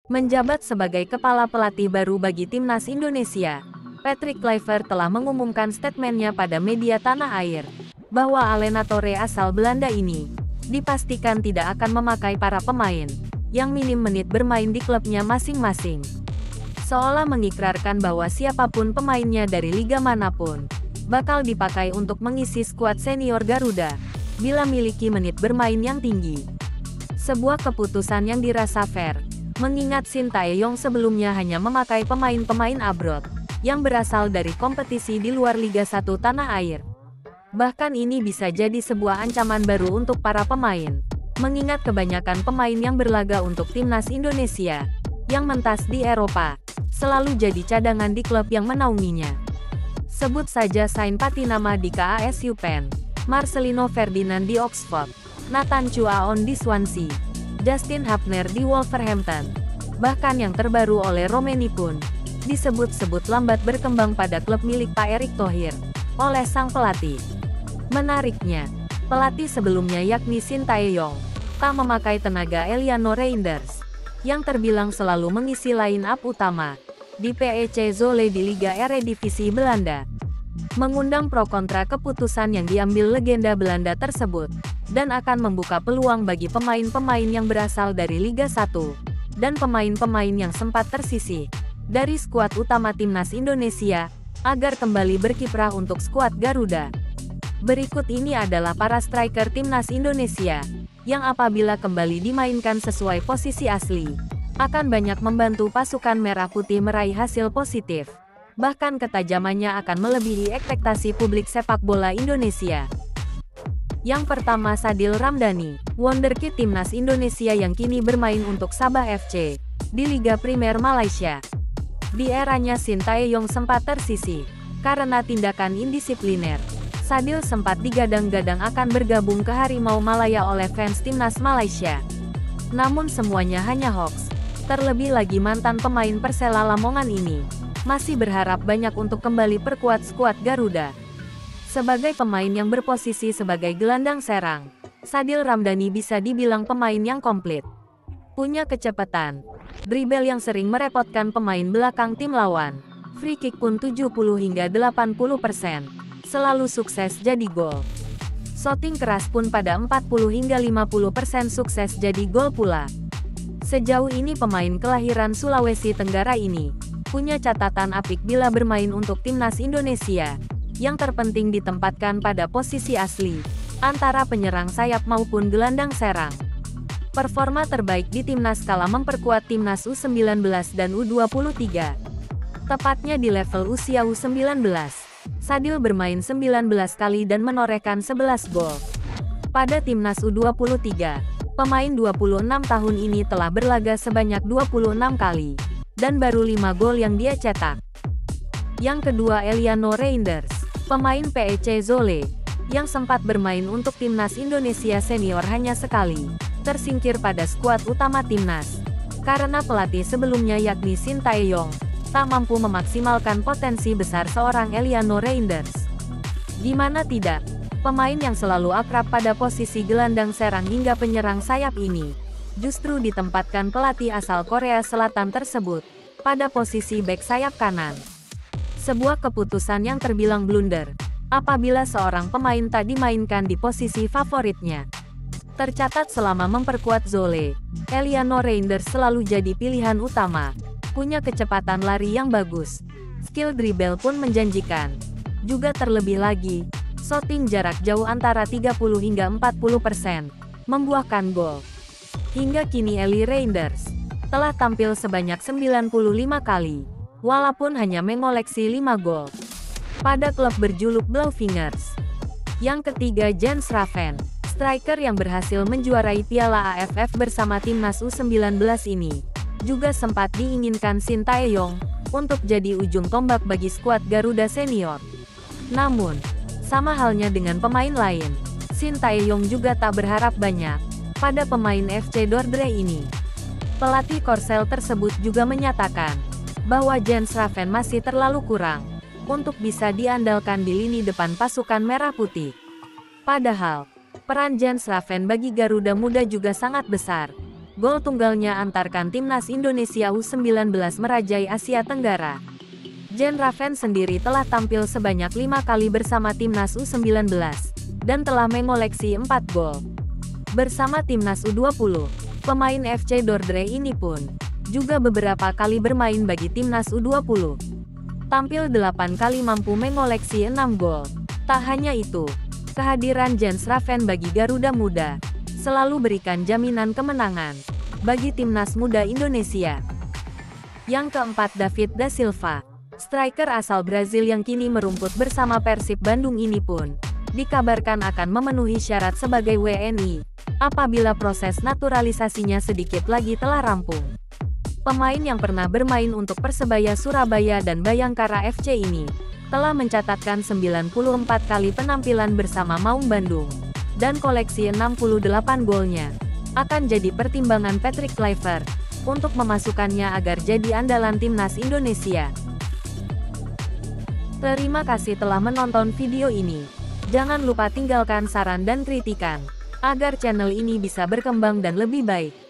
Menjabat sebagai kepala pelatih baru bagi timnas Indonesia, Patrick Kluivert telah mengumumkan statementnya pada media tanah air, bahwa Alena Torre asal Belanda ini, dipastikan tidak akan memakai para pemain, yang minim menit bermain di klubnya masing-masing. Seolah mengikrarkan bahwa siapapun pemainnya dari liga manapun, bakal dipakai untuk mengisi skuad senior Garuda, bila miliki menit bermain yang tinggi. Sebuah keputusan yang dirasa fair, mengingat Shin Tae-yong sebelumnya hanya memakai pemain-pemain abroad, yang berasal dari kompetisi di luar Liga 1 tanah air. Bahkan ini bisa jadi sebuah ancaman baru untuk para pemain, mengingat kebanyakan pemain yang berlaga untuk timnas Indonesia, yang mentas di Eropa, selalu jadi cadangan di klub yang menaunginya. Sebut saja Sain Patinama di KASU Pen, Marcelino Ferdinand di Oxford, Nathan Chuaon di Swansea, Justin Hapner di Wolverhampton, bahkan yang terbaru oleh Romeni pun disebut-sebut lambat berkembang pada klub milik Pak Erick Thohir oleh sang pelatih. Menariknya, pelatih sebelumnya yakni Shin Tae-yong tak memakai tenaga Eliano Reinders, yang terbilang selalu mengisi line up utama di PEC Zwolle di Liga Eredivisie Belanda. Mengundang pro kontra keputusan yang diambil legenda Belanda tersebut, dan akan membuka peluang bagi pemain-pemain yang berasal dari Liga 1, dan pemain-pemain yang sempat tersisih dari skuad utama timnas Indonesia, agar kembali berkiprah untuk skuad Garuda. Berikut ini adalah para striker timnas Indonesia, yang apabila kembali dimainkan sesuai posisi asli, akan banyak membantu pasukan merah putih meraih hasil positif. Bahkan ketajamannya akan melebihi ekspektasi publik sepak bola Indonesia. Yang pertama Sadil Ramdhani, wonderkid timnas Indonesia yang kini bermain untuk Sabah FC, di Liga Primer Malaysia. Di eranya Shin Tae-yong sempat tersisih, karena tindakan indisipliner. Sadil sempat digadang-gadang akan bergabung ke Harimau Malaya oleh fans timnas Malaysia. Namun semuanya hanya hoax. Terlebih lagi mantan pemain Persela Lamongan ini, masih berharap banyak untuk kembali perkuat skuad Garuda. Sebagai pemain yang berposisi sebagai gelandang serang, Sadil Ramdhani bisa dibilang pemain yang komplit. Punya kecepatan, dribble yang sering merepotkan pemain belakang tim lawan, free kick pun 70 hingga 80%, selalu sukses jadi gol. Shooting keras pun pada 40 hingga 50% sukses jadi gol pula. Sejauh ini pemain kelahiran Sulawesi Tenggara ini, punya catatan apik bila bermain untuk timnas Indonesia, yang terpenting ditempatkan pada posisi asli, antara penyerang sayap maupun gelandang serang. Performa terbaik di timnas kala memperkuat timnas U19 dan U23. Tepatnya di level usia U19, Sadil bermain 19 kali dan menorehkan 11 gol. Pada timnas U23, pemain 26 tahun ini telah berlaga sebanyak 26 kali, dan baru 5 gol yang dia cetak. Yang kedua Eliano Reinders, pemain PEC Zwolle, yang sempat bermain untuk timnas Indonesia senior hanya sekali, tersingkir pada skuad utama timnas, karena pelatih sebelumnya yakni Shin Tae-yong, tak mampu memaksimalkan potensi besar seorang Eliano Reinders. Gimana tidak, pemain yang selalu akrab pada posisi gelandang serang hingga penyerang sayap ini, justru ditempatkan pelatih asal Korea Selatan tersebut, pada posisi bek sayap kanan. Sebuah keputusan yang terbilang blunder, apabila seorang pemain tak dimainkan di posisi favoritnya. Tercatat selama memperkuat Zwolle, Eliano Reinders selalu jadi pilihan utama, punya kecepatan lari yang bagus, skill dribble pun menjanjikan. Juga terlebih lagi, shooting jarak jauh antara 30 hingga 40%, membuahkan gol. Hingga kini Eli Reinders telah tampil sebanyak 95 kali, walaupun hanya mengoleksi 5 gol, pada klub berjuluk Blauwingers. Yang ketiga Jens Raven, striker yang berhasil menjuarai Piala AFF bersama timnas U19 ini, juga sempat diinginkan Shin Tae-yong untuk jadi ujung tombak bagi skuad Garuda senior. Namun, sama halnya dengan pemain lain, Shin Tae-yong juga tak berharap banyak pada pemain FC Dordrecht ini. Pelatih Korsel tersebut juga menyatakan bahwa Jens Raven masih terlalu kurang untuk bisa diandalkan di lini depan pasukan Merah Putih. Padahal, peran Jens Raven bagi Garuda Muda juga sangat besar. Gol tunggalnya antarkan timnas Indonesia U19 merajai Asia Tenggara. Jens Raven sendiri telah tampil sebanyak 5 kali bersama timnas U19 dan telah mengoleksi 4 gol. Bersama timnas U20, pemain FC Dordrecht ini pun juga beberapa kali bermain bagi timnas U20. Tampil 8 kali mampu mengoleksi 6 gol. Tak hanya itu, kehadiran Jens Raven bagi Garuda Muda selalu berikan jaminan kemenangan bagi timnas muda Indonesia. Yang keempat, David da Silva, striker asal Brazil yang kini merumput bersama Persib Bandung ini pun dikabarkan akan memenuhi syarat sebagai WNI apabila proses naturalisasinya sedikit lagi telah rampung. Pemain yang pernah bermain untuk Persebaya Surabaya dan Bayangkara FC ini telah mencatatkan 94 kali penampilan bersama Maung Bandung, dan koleksi 68 golnya akan jadi pertimbangan Patrick Kluivert untuk memasukkannya agar jadi andalan timnas Indonesia. Terima kasih telah menonton video ini. Jangan lupa tinggalkan saran dan kritikan, agar channel ini bisa berkembang dan lebih baik.